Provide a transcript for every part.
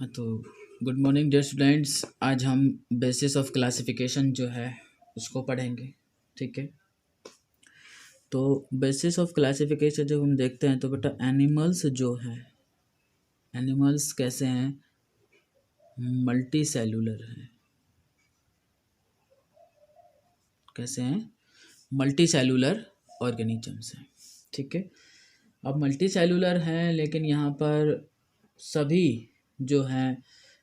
हाँ तो good morning dear students. आज हम बेसिस ऑफ क्लासिफिकेशन जो है उसको पढ़ेंगे। ठीक है, तो बेसिस ऑफ क्लासिफिकेशन जब हम देखते हैं तो बेटा एनिमल्स जो है, एनिमल्स कैसे हैं, मल्टी सेलुलर हैं। कैसे हैं? मल्टी सेलुलर ऑर्गेनिजम्स हैं। ठीक है, अब मल्टी सेलुलर हैं लेकिन यहाँ पर सभी जो हैं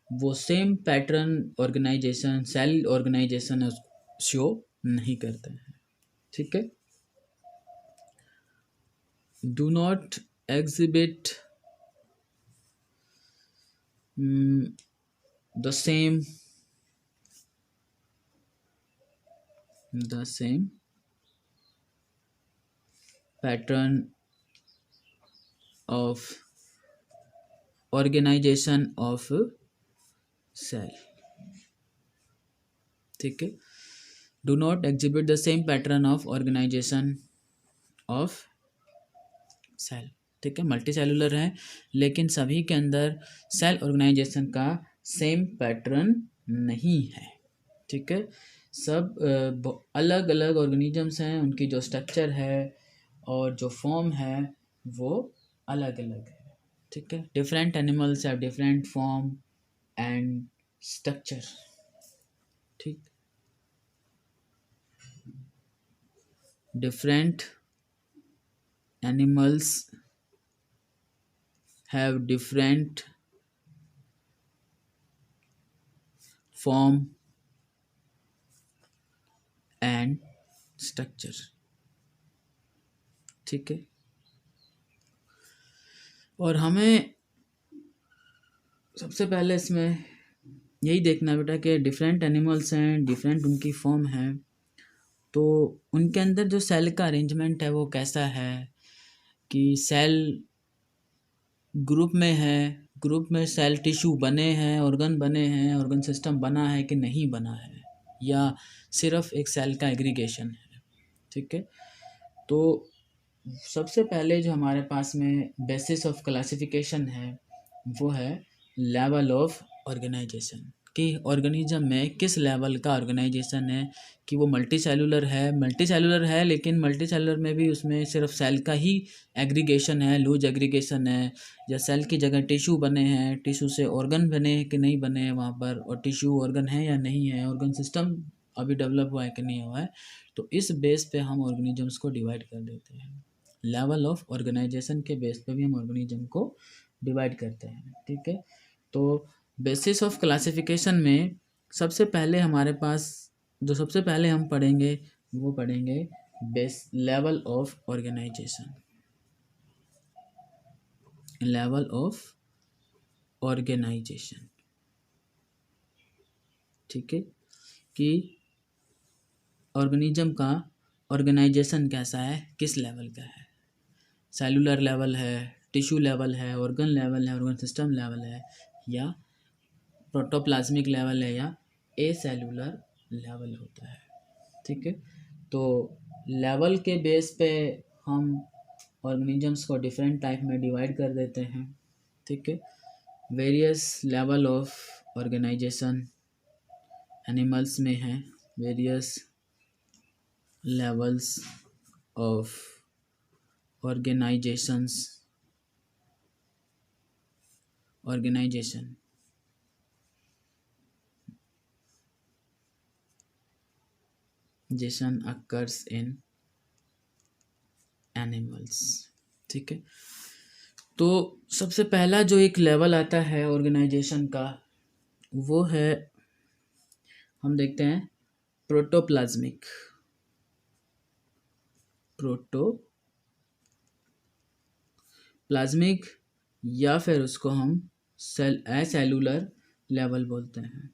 वो same pattern organisation, cell organisation show नहीं करते हैं। ठीक है, do not exhibit the same pattern of organization of cell. ठीक है, do not exhibit the same pattern of organization of cell. ठीक है, मल्टी सेलुलर है लेकिन सभी के अंदर सेल ऑर्गेनाइजेशन का सेम पैटर्न नहीं है। ठीक है, सब अलग अलग ऑर्गेनिजम्स हैं, उनकी जो स्ट्रक्चर है और जो फॉर्म है वो अलग अलग है। ठीक है, different animals have different form and structure. ठीक, different animals have different form and structure. ठीक है, और हमें सबसे पहले इसमें यही देखना बेटा कि डिफरेंट एनिमल्स हैं, डिफरेंट उनकी फॉर्म है, तो उनके अंदर जो सेल का अरेंजमेंट है वो कैसा है, कि सेल ग्रुप में है, ग्रुप में सेल टिश्यू बने हैं, ऑर्गन बने हैं, ऑर्गन सिस्टम बना है कि नहीं बना है, या सिर्फ एक सेल का एग्रीगेशन है। ठीक है, तो सबसे पहले जो हमारे पास में बेसिस ऑफ क्लासिफिकेशन है वो है लेवल ऑफ ऑर्गेनाइजेशन, कि ऑर्गेनिज्म में किस लेवल का ऑर्गेनाइजेशन है, कि वो मल्टी सेलुलर है लेकिन मल्टी सेलुलर में भी उसमें सिर्फ सेल का ही एग्रीगेशन है, लूज एग्रीगेशन है, या सेल की जगह टिश्यू बने हैं, टिश्यू से ऑर्गन बने हैं कि नहीं बने हैं वहाँ पर, और टिश्यू ऑर्गन है या नहीं है, ऑर्गन सिस्टम अभी डेवलप हुआ है कि नहीं हुआ है। तो इस बेस पे हम ऑर्गेनिजम्स को डिवाइड कर देते हैं। लेवल ऑफ ऑर्गेनाइजेशन के बेस पे भी हम ऑर्गेनिज्म को डिवाइड करते हैं। ठीक है, तो बेसिस ऑफ क्लासिफिकेशन में सबसे पहले हमारे पास जो सबसे पहले हम पढ़ेंगे वो पढ़ेंगे base level of organisation. Level of organisation, ठीक है, कि ऑर्गेनिज्म का ऑर्गेनाइजेशन कैसा है, किस लेवल का है, सेलुलर लेवल है, टिश्यू लेवल है, ऑर्गन लेवल है, ऑर्गन सिस्टम लेवल है, या प्रोटोप्लाज्मिक लेवल है, या ए सेलुलर लेवल होता है। ठीक है, तो लेवल के बेस पे हम ऑर्गेनिजम्स को डिफरेंट टाइप में डिवाइड कर देते हैं। ठीक है, various level of organisation animals में है, वेरियस लेवल्स ऑफ ऑर्गेनाइजेशन जेसन अकर्स इन एनिमल्स। ठीक है, तो सबसे पहला जो एक लेवल आता है ऑर्गेनाइजेशन का वो है, हम देखते हैं प्रोटोप्लाज्मिक या फिर उसको हम एसेलुलर लेवल बोलते हैं।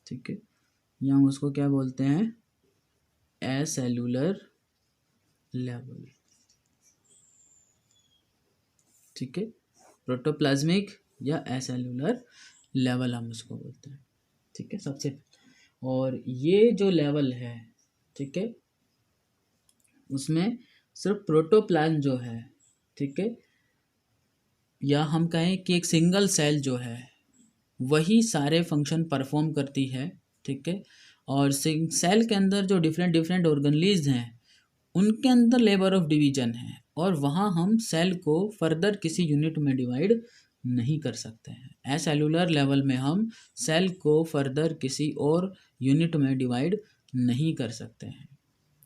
ठीक है, या हम उसको क्या बोलते हैं, एसेलुलर लेवल। ठीक है, प्रोटोप्लाज्मिक या एसेलुलर लेवल हम उसको बोलते हैं। ठीक है, सबसे और ये जो लेवल है, ठीक है, उसमें सिर्फ प्रोटोप्लाज्म जो है, ठीक है, या हम कहें कि एक सिंगल सेल जो है, वही सारे फंक्शन परफॉर्म करती है, ठीक है। और सेल के अंदर जो डिफरेंट डिफरेंट ऑर्गेनलीज हैं उनके अंदर लेबर ऑफ डिवीजन है, और वहाँ हम सेल को फर्दर किसी यूनिट में डिवाइड नहीं कर सकते हैं। एसेलुलर लेवल में हम सेल को फर्दर किसी और यूनिट में डिवाइड नहीं कर सकते हैं,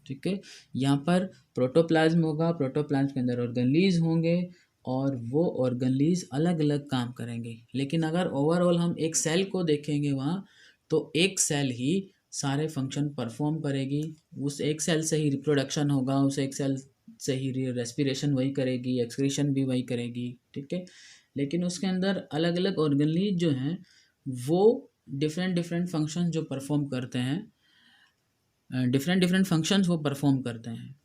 ठीक है। यहाँ पर प्रोटोप्लाज्म होगा, प्रोटोप्लाज्म के अंदर ऑर्गेनलीज होंगे और वो ऑर्गेनलीज अलग अलग काम करेंगे। लेकिन अगर ओवरऑल हम एक सेल को देखेंगे वहाँ, तो एक सेल ही सारे फंक्शन परफॉर्म करेगी। उस एक सेल से ही रिप्रोडक्शन होगा, उस एक सेल से ही रेस्पिरेशन वही करेगी, एक्सक्रीशन भी वही करेगी, ठीक है। लेकिन उसके अंदर अलग अलग ऑर्गेनलीज जो हैं वो डिफरेंट डिफरेंट फंक्शन जो परफॉर्म करते हैं, डिफरेंट डिफरेंट फंक्शंस वो परफॉर्म करते हैं,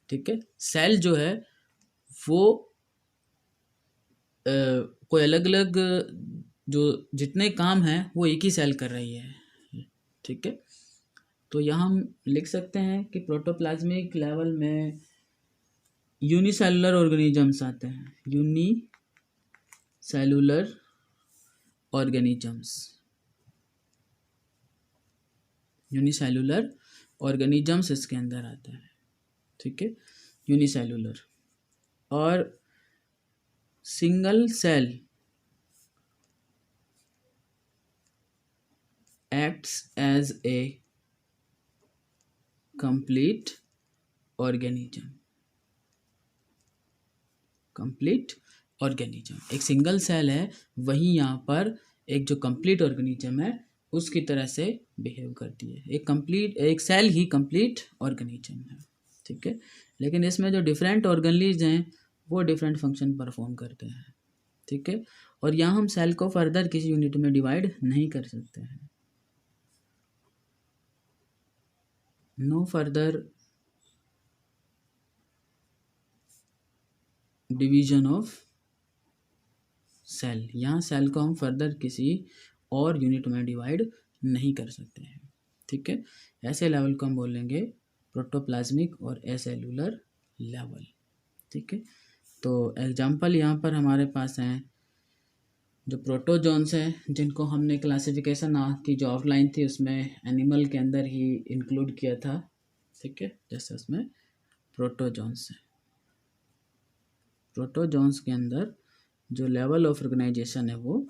ठीक है। सेल जो है वो कोई अलग अलग जो जितने काम हैं वो एक ही सेल कर रही है, ठीक है। तो यहाँ हम लिख सकते हैं कि प्रोटोप्लाज्मिक लेवल में यूनिसेलुलर ऑर्गेनिजम्स आते हैं, यूनिसेलुलर ऑर्गेनिजम्स, यूनिसेलुलर ऑर्गेनिजम्स इसके अंदर आते हैं, ठीक है, यूनिसेलुलर। और single cell acts as a complete organism, complete organism. एक सिंगल सेल है, वही यहाँ पर एक जो कंप्लीट ऑर्गेनिज्म है उसकी तरह से बिहेव करती है। एक सेल ही कंप्लीट ऑर्गेनिज्म है, ठीक है। लेकिन इसमें जो डिफरेंट ऑर्गेनलीज हैं वो डिफरेंट फंक्शन परफॉर्म करते हैं, ठीक है। और यहाँ हम सेल को फर्दर किसी यूनिट में डिवाइड नहीं कर सकते हैं। No further division of cell, यहाँ सेल को हम फर्दर किसी और यूनिट में डिवाइड नहीं कर सकते हैं, ठीक है। ऐसे लेवल को हम बोलेंगे प्रोटोप्लाज्मिक और एसेलुलर लेवल, ठीक है। तो एग्जांपल यहाँ पर हमारे पास हैं जो प्रोटोजोन्स हैं, जिनको हमने क्लासिफिकेशन की जो ऑफलाइन थी उसमें एनिमल के अंदर ही इंक्लूड किया था, ठीक है। जैसे उसमें प्रोटोजोन्स हैं, प्रोटोजोन्स के अंदर जो लेवल ऑफ ऑर्गेनाइजेशन है वो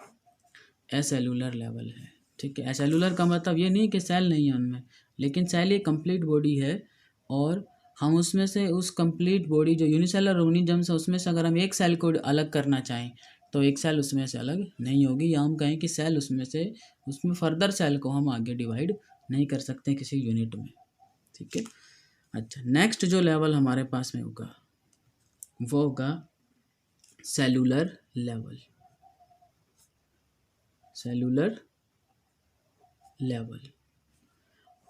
एसेलुलर लेवल है, ठीक है। एसेलुलर का मतलब ये नहीं कि सेल नहीं है उनमें, लेकिन सेल एक कंप्लीट बॉडी है, और हम उसमें से उस कंप्लीट बॉडी जो यूनिसेलुलर ऑर्गेनिजम्स है उसमें से अगर हम एक सेल को अलग करना चाहें तो एक सेल उसमें से अलग नहीं होगी, या हम कहें कि सेल उसमें फर्दर सेल को हम आगे डिवाइड नहीं कर सकते किसी यूनिट में, ठीक है। अच्छा, नेक्स्ट जो लेवल हमारे पास में होगा वो होगा सेलुलर लेवल, सेलुलर लेवल।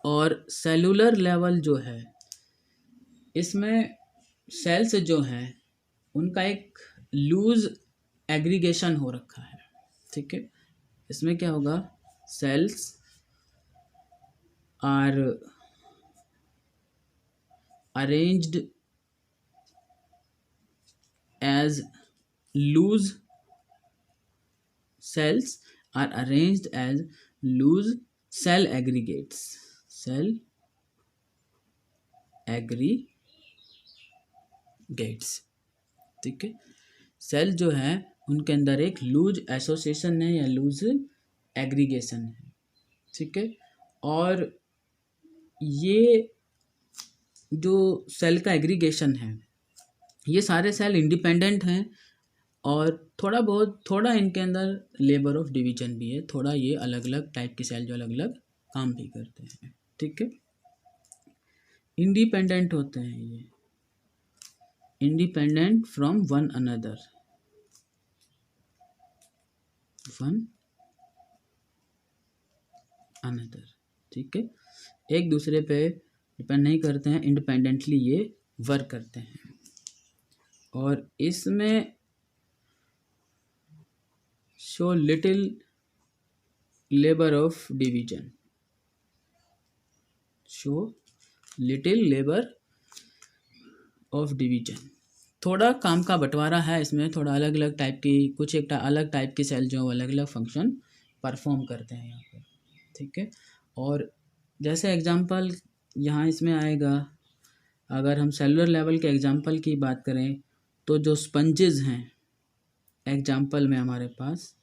और सेलुलर लेवल जो है इसमें सेल्स जो हैं उनका एक लूज एग्रीगेशन हो रखा है, ठीक है। इसमें क्या होगा, cells are arranged as loose, cells are arranged as loose cell aggregates, cell aggregates, ठीक है। सेल जो है उनके अंदर एक लूज एसोसिएशन है या लूज एग्रीगेशन है, ठीक है। और ये जो सेल का एग्रीगेशन है ये सारे सेल इंडिपेंडेंट हैं, और थोड़ा इनके अंदर लेबर ऑफ डिवीजन भी है, थोड़ा ये अलग अलग टाइप के सेल जो अलग अलग काम भी करते हैं, ठीक है। इंडिपेंडेंट होते हैं ये, इंडिपेंडेंट फ्रॉम वन अनदर, ठीक है। एक दूसरे पे डिपेंड नहीं करते हैं, इंडिपेंडेंटली ये वर्क करते हैं। और इसमें show little labour of division, show little labour of division, थोड़ा काम का बंटवारा है इसमें, थोड़ा अलग अलग टाइप की, कुछ एक अलग टाइप की सेल जो अलग अलग फंक्शन परफॉर्म करते हैं यहाँ पर, ठीक है। और जैसे एग्जांपल यहाँ इसमें आएगा, अगर हम सेलुलर लेवल के एग्जांपल की बात करें तो जो स्पंजेस हैं, एग्जांपल में हमारे पास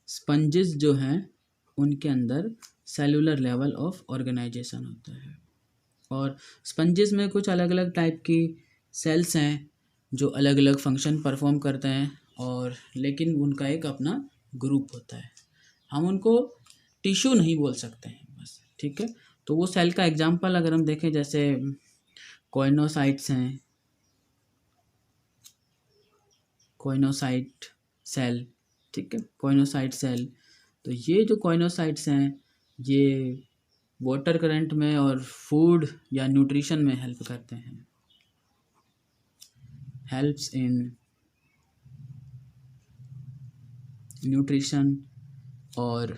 स्पंजेस जो हैं उनके अंदर सेलुलर लेवल ऑफ ऑर्गेनाइजेशन होता है। और स्पंजेस में कुछ अलग अलग टाइप की सेल्स हैं जो अलग अलग फंक्शन परफॉर्म करते हैं, और लेकिन उनका एक अपना ग्रुप होता है। हम उनको टिश्यू नहीं बोल सकते हैं बस, ठीक है। तो वो सेल का एग्जांपल अगर हम देखें, जैसे कॉइनोसाइट्स हैं, कॉइनोसाइट सेल, ठीक है, कॉइनोसाइट सेल। तो ये जो कॉइनोसाइट्स हैं ये वाटर करंट में और फूड या न्यूट्रिशन में हेल्प करते हैं, हेल्प्स इन न्यूट्रिशन और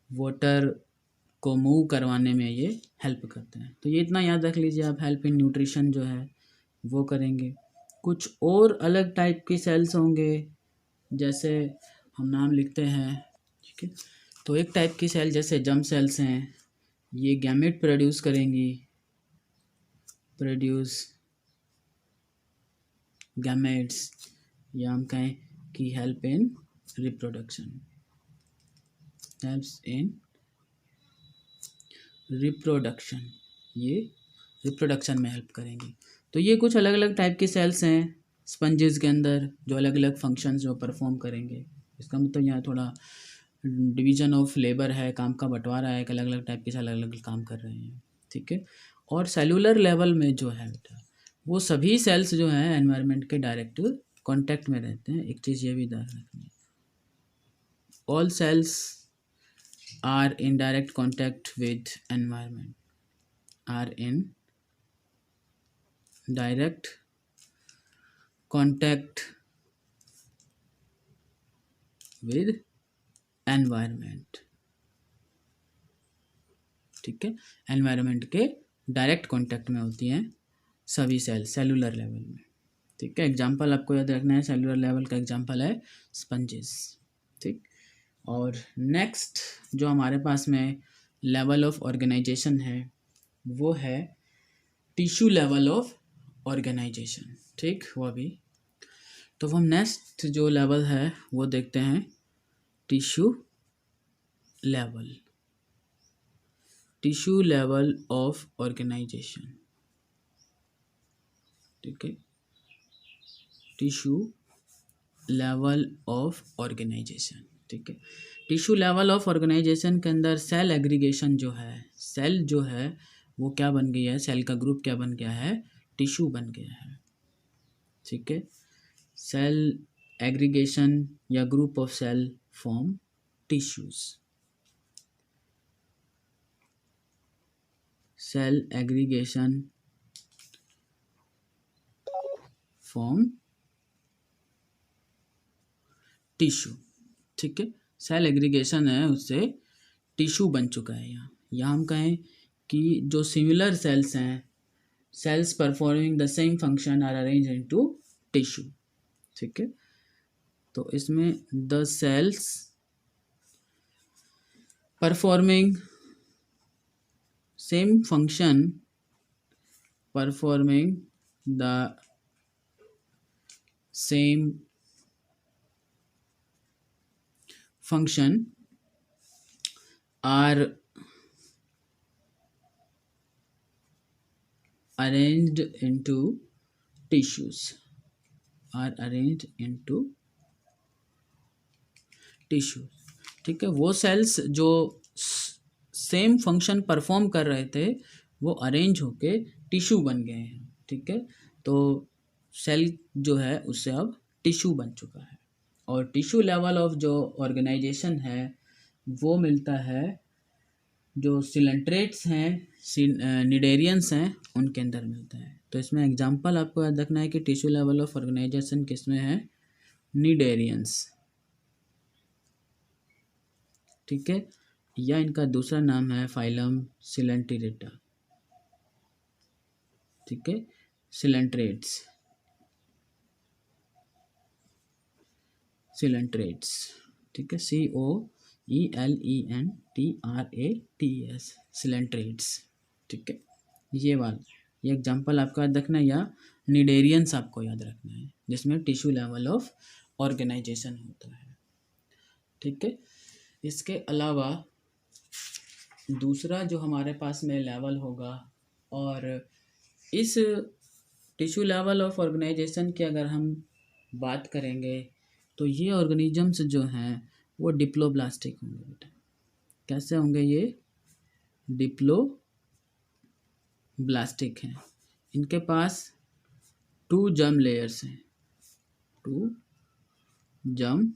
वाटर को मूव करवाने में ये हेल्प करते हैं। तो ये इतना याद रख लीजिए आप, हेल्प इन न्यूट्रिशन जो है वो करेंगे। कुछ और अलग टाइप की सेल्स होंगे, जैसे हम नाम लिखते हैं, ठीक है। तो एक टाइप की सेल जैसे जर्म सेल्स हैं, ये गैमेट प्रोड्यूस करेंगी, प्रोड्यूस गैमेट्स, या हम कहें कि help in reproduction, helps in reproduction, ये रिप्रोडक्शन में हेल्प करेंगी। तो ये कुछ अलग अलग टाइप की सेल्स हैं स्पंजेस के अंदर जो अलग अलग फंक्शंस जो परफॉर्म करेंगे। इसका मतलब यहाँ थोड़ा डिवीजन ऑफ लेबर है, काम का बंटवारा है, अलग अलग टाइप के अलग अलग काम कर रहे हैं, ठीक है। और सेलुलर लेवल में जो है बेटा, वो सभी सेल्स जो हैं एनवायरनमेंट के डायरेक्ट कांटेक्ट में रहते हैं। एक चीज़ ये भी ध्यान रखनी है, all cells are in direct contact with environment, are in direct contact with environment, ठीक है। एनवायरनमेंट के डायरेक्ट कांटेक्ट में होती हैं सभी सेल सेलुलर लेवल में, ठीक है। एग्जांपल आपको याद रखना है, सेलुलर लेवल का एग्जांपल है स्पंजेस, ठीक। और नेक्स्ट जो हमारे पास में लेवल ऑफ ऑर्गेनाइजेशन है वो है टिश्यू लेवल ऑफ ऑर्गेनाइजेशन, ठीक। वो अभी तो हम नेक्स्ट जो लेवल है वो देखते हैं, tissue level, tissue level of organisation, ठीक है, टिश्यू लेवल ऑफ ऑर्गेनाइजेशन, ठीक है। टिश्यू लेवल ऑफ ऑर्गेनाइजेशन के अंदर सेल एग्रीगेशन जो है, सेल जो है वो क्या बन गई है, सेल का ग्रुप क्या बन गया है, टिश्यू बन गया है, ठीक है। सेल एग्रीगेशन या group of cell form tissues, cell aggregation form tissue, ठीक है। सेल एग्रीगेशन है उससे टिश्यू बन चुका है। यहाँ हम कहें कि जो सिमिलर सेल्स हैं, cells performing the same function are arrange into tissue, ठीक है। तो इसमें the cells performing same function, performing the same function are arranged into tissues, are arranged into tissues, ठीक है। वो सेल्स जो सेम फंक्शन परफॉर्म कर रहे थे वो अरेंज होके टिश्यू बन गए हैं, ठीक है। तो सेल जो है उससे अब टिश्यू बन चुका है। और टिश्यू लेवल ऑफ जो ऑर्गेनाइजेशन है वो मिलता है जो सिलेंट्रेट्स हैं, निडेरियंस हैं, उनके अंदर मिलता है। तो इसमें एग्जांपल आपको याद रखना है कि टिश्यू लेवल ऑफ ऑर्गेनाइजेशन किसमें है, निडेरियंस, ठीक है। या इनका दूसरा नाम है फाइलम सिलेंट्रेटा, ठीक है, सिलेंट्रेट्स, सिलेंट्रेट्स, ठीक है, COLENTRATES, ELENTRATS, सिलेंट्रेट्स। ठीक है, ये वाला, ये एग्जांपल आपका याद रखना है, या निडेरियंस आपको याद रखना है, जिसमें टिश्यू लेवल ऑफ ऑर्गेनाइजेशन होता है। ठीक है, इसके अलावा दूसरा जो हमारे पास में लेवल होगा, और इस टिश्यू लेवल ऑफ ऑर्गेनाइजेशन की अगर हम बात करेंगे तो ये ऑर्गेनिजम्स जो हैं वो डिप्लोब्लास्टिक होंगे बेटा। कैसे होंगे ये? डिप्लोब्लास्टिक हैं। इनके पास 2 जर्म लेयर्स हैं, 2 जर्म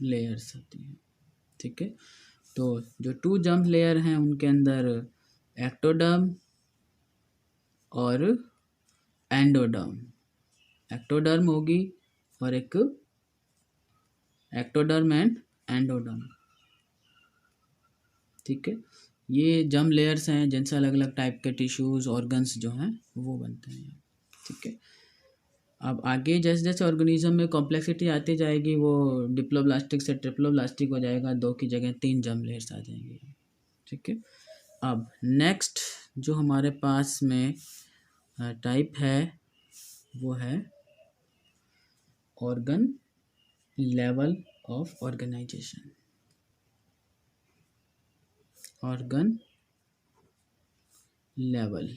लेयर्स होती हैं। ठीक है, तो जो 2 जर्म लेयर हैं उनके अंदर एक्टोडर्म और एंडोडर्म, एक्टोडर्म होगी और एक एक्टोडर्म एंड एंडोडर्म। ठीक है, ये जर्म लेयर्स हैं जिनसे अलग अलग टाइप के टिश्यूज़ ऑर्गन्स जो हैं वो बनते हैं। ठीक है, अब आगे जैसे जैसे ऑर्गेनिज्म में कॉम्प्लेक्सिटी आती जाएगी वो डिप्लोब्लास्टिक से ट्रिप्लोब्लास्टिक हो जाएगा, 2 की जगह 3 जर्म लेयर्स आ जाएंगी। ठीक है, अब नेक्स्ट जो हमारे पास में टाइप है वो है organ level of organisation. Organ level,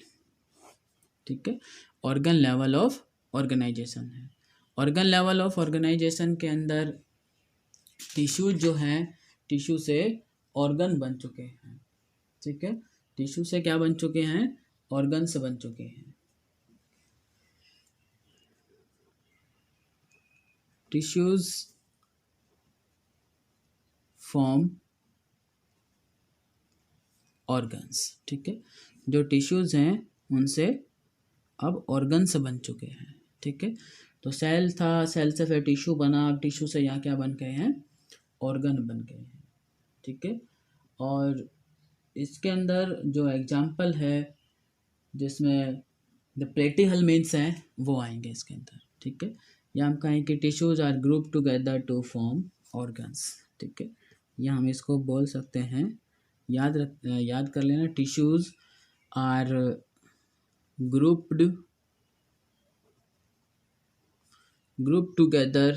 ठीक है, ऑर्गन लेवल ऑफ ऑर्गेनाइजेशन है। ऑर्गन लेवल ऑफ ऑर्गेनाइजेशन के अंदर टिश्यू जो हैं, टिश्यू से ऑर्गन बन चुके हैं। ठीक है, टिश्यू से क्या बन चुके हैं? ऑर्गन्स बन चुके हैं। Tissues form organs. ठीक है, जो टिश्यूज हैं उनसे अब ऑर्गन्स बन चुके हैं। ठीक है, तो सेल था, सेल से फिर टिश्यू बना, अब टिश्यू से यहाँ क्या बन गए हैं? ऑर्गन बन गए हैं। ठीक है, और इसके अंदर जो एग्जाम्पल है जिसमें द प्लेटी हेलमिन्थ्स हैं वो आएंगे इसके अंदर। ठीक है, या हम कहें कि tissues are group together to form organs. ठीक है, या हम इसको बोल सकते हैं, याद कर लेना, tissues are grouped together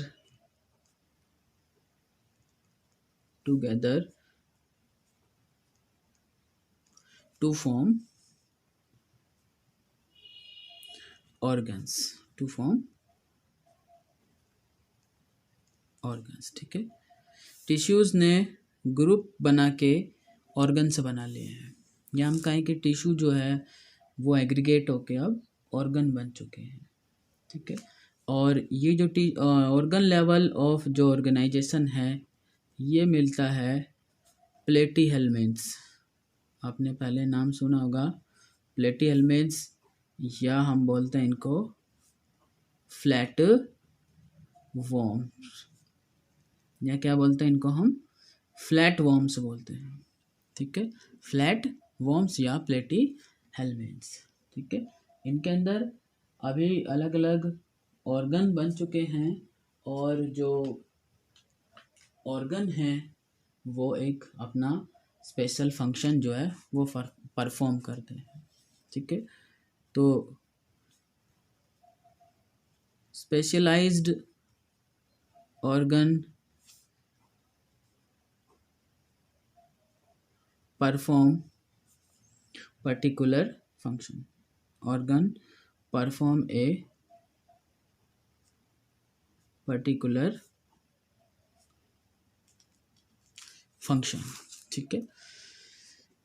to form organs, ठीक है, टिश्यूज ने ग्रुप बना के ऑर्गन्स बना लिए हैं, या हम कहें कि टिश्यू जो है वो एग्रीगेट होके अब ऑर्गन बन चुके हैं। ठीक है, और ये जो ऑर्गन लेवल ऑफ जो ऑर्गेनाइजेशन है ये मिलता है प्लेटी हेलमिन्थ्स। आपने पहले नाम सुना होगा प्लेटी हेलमिन्थ्स, या हम बोलते हैं इनको फ्लैट वॉर्म्स, या क्या बोलते हैं इनको हम? फ्लैट वॉर्म्स बोलते हैं। ठीक है, फ्लैट वॉर्म्स या प्लेटी हेलमिन्थ्स। ठीक है, इनके अंदर अभी अलग अलग ऑर्गन बन चुके हैं, और जो ऑर्गन हैं वो एक अपना स्पेशल फंक्शन जो है वो परफॉर्म करते हैं। ठीक है, तो specialised organ perform particular function, organ perform a particular function. ठीक है,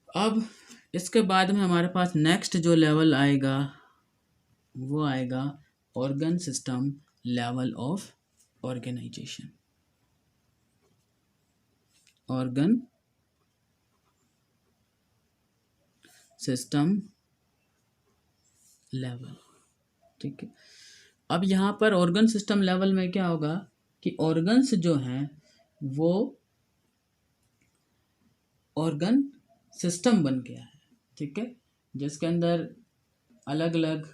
अब इसके बाद में हमारे पास नेक्स्ट जो लेवल आएगा वो आएगा organ system level of organisation. Organ system level. ठीक है, अब यहाँ पर ऑर्गन सिस्टम लेवल में क्या होगा कि ऑर्गन्स जो हैं वो ऑर्गन सिस्टम बन गया है। ठीक है, जिसके अंदर अलग अलग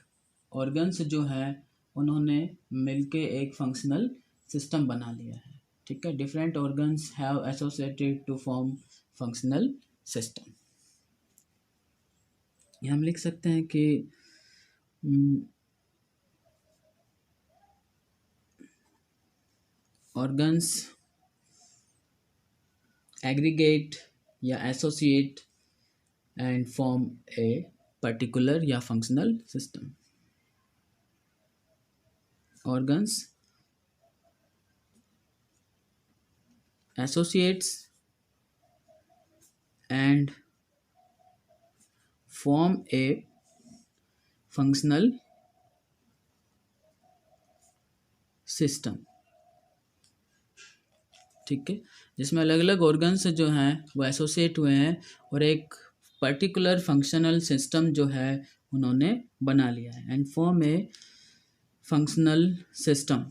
ऑर्गन्स जो है उन्होंने मिलके एक फंक्शनल सिस्टम बना लिया है। ठीक है, different organs have associated to form functional system. ये हम लिख सकते हैं कि ऑर्गन्स एग्रीगेट या associate and form a particular या functional system. Organs associates and form a functional system। ठीक है, जिसमें अलग अलग ऑर्गन्स जो हैं वो एसोसिएट हुए हैं और एक पर्टिकुलर फंक्शनल सिस्टम जो है उन्होंने बना लिया है, and form A functional system.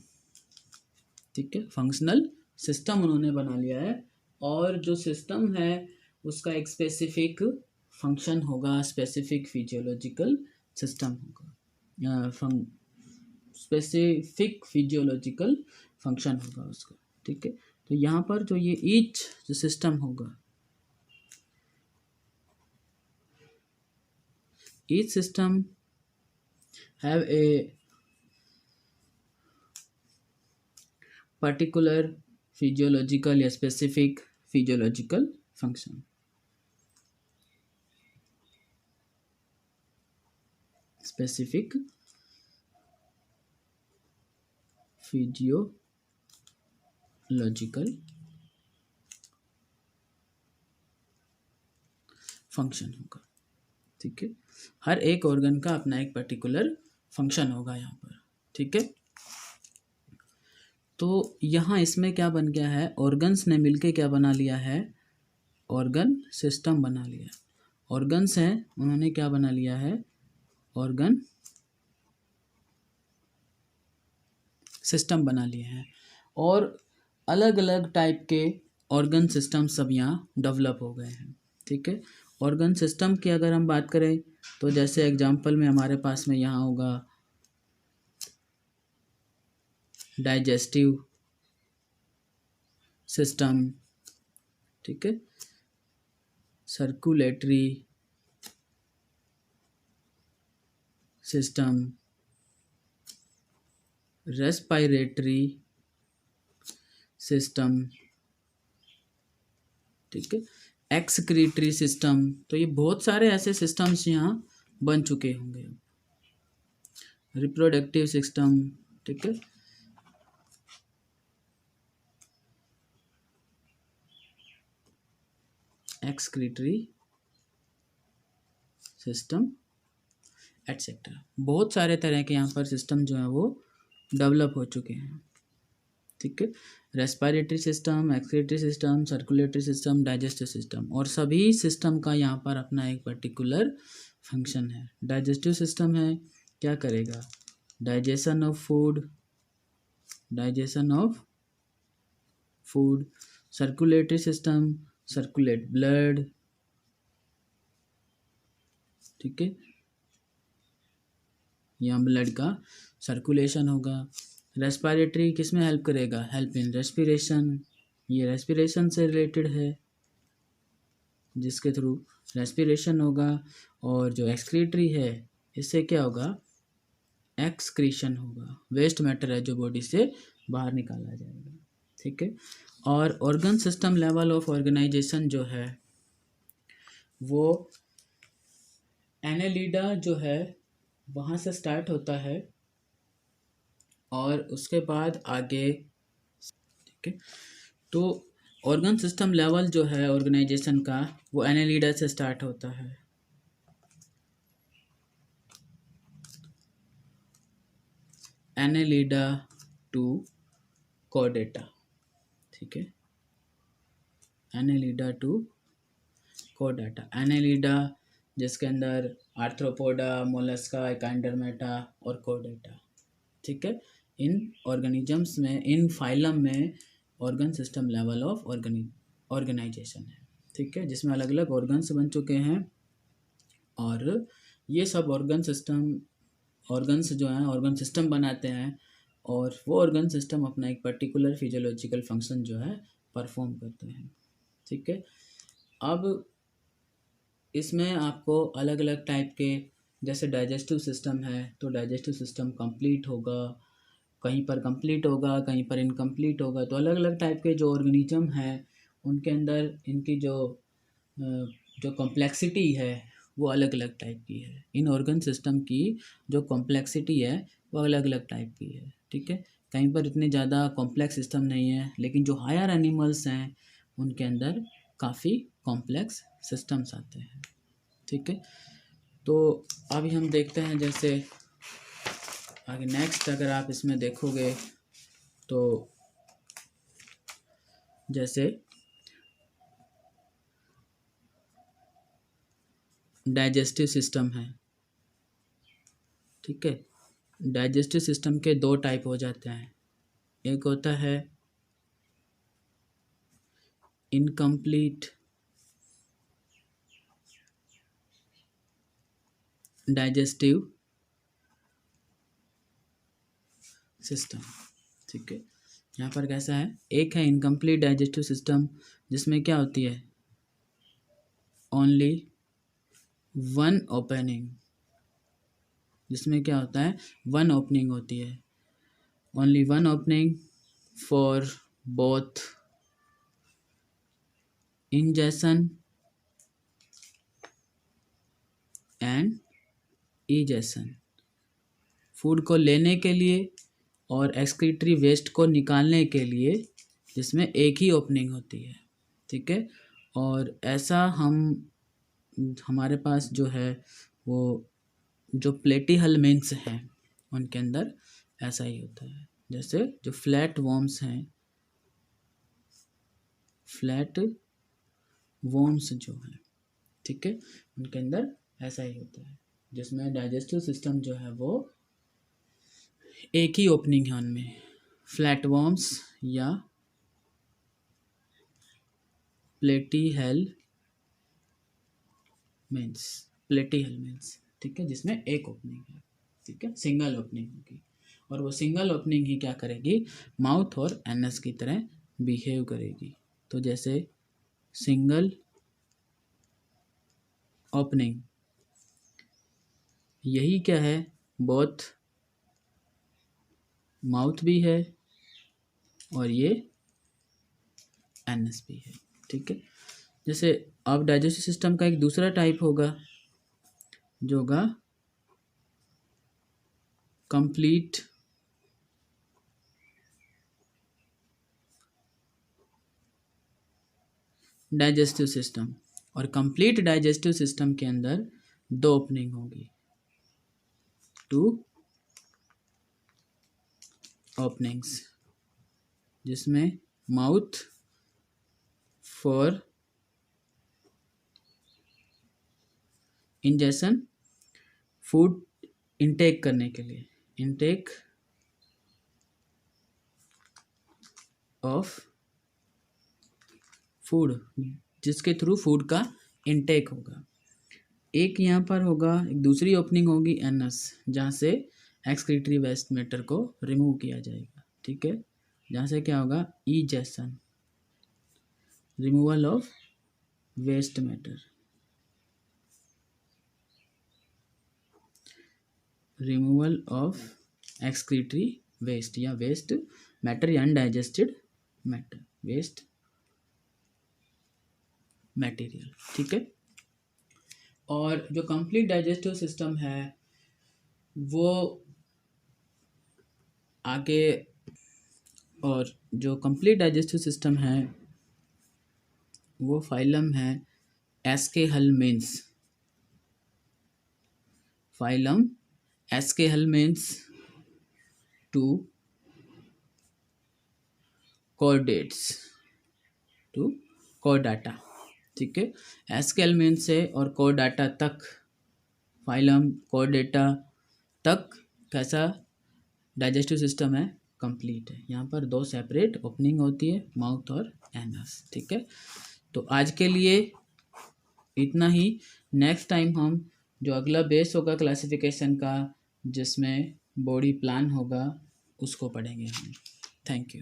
ठीक है, फंक्शनल सिस्टम उन्होंने बना लिया है, और जो सिस्टम है उसका एक स्पेसिफिक फंक्शन होगा, स्पेसिफिक फिजियोलॉजिकल सिस्टम होगा, स्पेसिफिक फिजियोलॉजिकल फंक्शन होगा उसका। ठीक है, तो यहाँ पर जो ये ईच जो सिस्टम होगा, each system have a particular physiological या specific physiological function. Specific physiological function होगा। ठीक है, हर एक ऑर्गन का अपना एक पर्टिकुलर फंक्शन होगा यहाँ पर। ठीक है, तो यहाँ इसमें क्या बन गया है, ऑर्गन्स ने मिलके क्या बना लिया है, ऑर्गन सिस्टम बना लिया। ऑर्गन्स हैं, उन्होंने क्या बना लिया है, ऑर्गन सिस्टम बना लिए हैं, और अलग अलग टाइप के ऑर्गन सिस्टम सब यहाँ डेवलप हो गए हैं। ठीक है, ऑर्गन सिस्टम की अगर हम बात करें तो जैसे एग्जांपल में हमारे पास में यहाँ होगा डाइजेस्टिव सिस्टम, ठीक है, सर्कुलेटरी सिस्टम, रेस्पिरेटरी सिस्टम, ठीक है, एक्सक्रीटरी सिस्टम। तो ये बहुत सारे ऐसे सिस्टम्स यहाँ बन चुके होंगे। रिप्रोडक्टिव सिस्टम, ठीक है, एक्सक्रीटरी सिस्टम एटसेट्रा। बहुत सारे तरह के यहाँ पर सिस्टम जो है वो डेवलप हो चुके हैं। ठीक है, respiratory system, excretory system, circulatory system, digestive system, और सभी सिस्टम का यहाँ पर अपना एक पर्टिकुलर फंक्शन है। डाइजेस्टिव सिस्टम है, क्या करेगा, digestion of food, digestion of food. Circulatory system, circulate blood, ठीक है, यहाँ ब्लड का सर्कुलेशन होगा। रेस्पिरेटरी किस में हेल्प करेगा, हेल्प इन रेस्पिरेशन, ये रेस्पिरेशन से रिलेटेड है, जिसके थ्रू रेस्पिरेशन होगा। और जो एक्सक्रीटरी है, इससे क्या होगा, एक्सक्रीशन होगा, वेस्ट मैटर है जो बॉडी से बाहर निकाला जाएगा। ठीक है, और organ system level of organisation जो है वो एनेलिडा जो है वहाँ से स्टार्ट होता है, और उसके बाद आगे, ठीक है, तो ऑर्गन सिस्टम लेवल जो है ऑर्गेनाइजेशन का वो एनेलिडा से स्टार्ट होता है। एनेलिडा टू कोडेटा, ठीक है, एनेलिडा टू कोडेटा। एनेलिडा जिसके अंदर आर्थ्रोपोडा, मोलस्का, एकाइंडरमेटा और कोडेटा, ठीक है, इन ऑर्गेनिजम्स में, इन फाइलम में organ system level of organisation है। ठीक है, जिसमें अलग अलग ऑर्गन्स बन चुके हैं, और ये सब ऑर्गन सिस्टम, ऑर्गन्स जो हैं ऑर्गन सिस्टम बनाते हैं, और वो ऑर्गन सिस्टम अपना एक पर्टिकुलर फिजियोलॉजिकल फंक्शन जो है परफॉर्म करते हैं। ठीक है, अब इसमें आपको अलग अलग टाइप के, जैसे डाइजेस्टिव सिस्टम है तो डाइजेस्टिव सिस्टम कंप्लीट होगा, कहीं पर कंप्लीट होगा, कहीं पर इनकम्प्लीट होगा। तो अलग अलग टाइप के जो ऑर्गेनिज्म हैं उनके अंदर इनकी जो कॉम्प्लेक्सिटी है वो अलग अलग टाइप की है। इन ऑर्गन सिस्टम की जो कॉम्प्लेक्सिटी है वो अलग अलग टाइप की है। ठीक है, कहीं पर इतनी ज़्यादा कॉम्प्लेक्स सिस्टम नहीं है, लेकिन जो हायर एनिमल्स हैं उनके अंदर काफ़ी कॉम्प्लेक्स सिस्टम्स आते हैं। ठीक है, तो अभी हम देखते हैं जैसे आगे नेक्स्ट अगर आप इसमें देखोगे तो जैसे डाइजेस्टिव सिस्टम है। ठीक है, डाइजेस्टिव सिस्टम के दो टाइप हो जाते हैं, एक होता है इनकम्प्लीट डाइजेस्टिव सिस्टम। ठीक है, यहाँ पर कैसा है, एक है इनकम्प्लीट डाइजेस्टिव सिस्टम जिसमें क्या होती है, ओनली वन ओपनिंग, जिसमें क्या होता है, वन ओपनिंग होती है, only one opening for both ingestion and egestion, food को लेने के लिए और एक्सक्रीटरी वेस्ट को निकालने के लिए, जिसमें एक ही ओपनिंग होती है। ठीक है, और ऐसा हमारे पास जो है वो जो प्लेटीहेल्मिन्थ्स हैं उनके अंदर ऐसा ही होता है। जैसे जो फ्लैट वॉर्म्स हैं, फ्लैट वॉर्म्स जो हैं, ठीक है, उनके अंदर ऐसा ही होता है, जिसमें डाइजेस्टिव सिस्टम जो है वो एक ही ओपनिंग है उनमें, फ्लैट वॉर्म्स या प्लेटीहेल्मिन्थ्स, ठीक है, जिसमें एक ओपनिंग है। ठीक है, सिंगल ओपनिंग होगी, और वो सिंगल ओपनिंग ही क्या करेगी, माउथ और एनस की तरह बिहेव करेगी। तो जैसे सिंगल ओपनिंग, यही क्या है, बोथ माउथ भी है और ये एनस भी है। ठीक है, जैसे अब डाइजेस्टिव सिस्टम का एक दूसरा टाइप होगा जो होगा कंप्लीट डाइजेस्टिव सिस्टम, और कंप्लीट डाइजेस्टिव सिस्टम के अंदर दो ओपनिंग होगी, टू ओपनिंग्स, जिसमें mouth for ingestion, food intake करने के लिए, इनटेक ऑफ फूड, जिसके थ्रू फूड का इनटेक होगा। एक यहाँ पर होगा, एक दूसरी ओपनिंग होगी एनस, जहाँ से एक्सक्रीटरी वेस्ट मैटर को रिमूव किया जाएगा। ठीक है, जहाँ से क्या होगा, egestion, removal of waste matter, removal of excretory waste या वेस्ट मैटर या अनडाइजेस्टेड मैटर, वेस्ट मटेरियल। ठीक है, और जो कंप्लीट डाइजेस्टिव सिस्टम है वो आगे, और जो कंप्लीट डाइजेस्टिव सिस्टम है वो फाइलम है aschelminthes, phylum aschelminthes to chordates to chordata. ठीक है, एस्केहेल्मिन्थ्स से और कॉर्डाटा तक, फाइलम कॉर्डेटा तक कैसा डाइजेस्टिव सिस्टम है, कंप्लीट है। यहाँ पर दो सेपरेट ओपनिंग होती है, माउथ और एनस। ठीक है, तो आज के लिए इतना ही। नेक्स्ट टाइम हम जो अगला बेस होगा क्लासिफिकेशन का, जिसमें बॉडी प्लान होगा, उसको पढ़ेंगे हम। Thank you.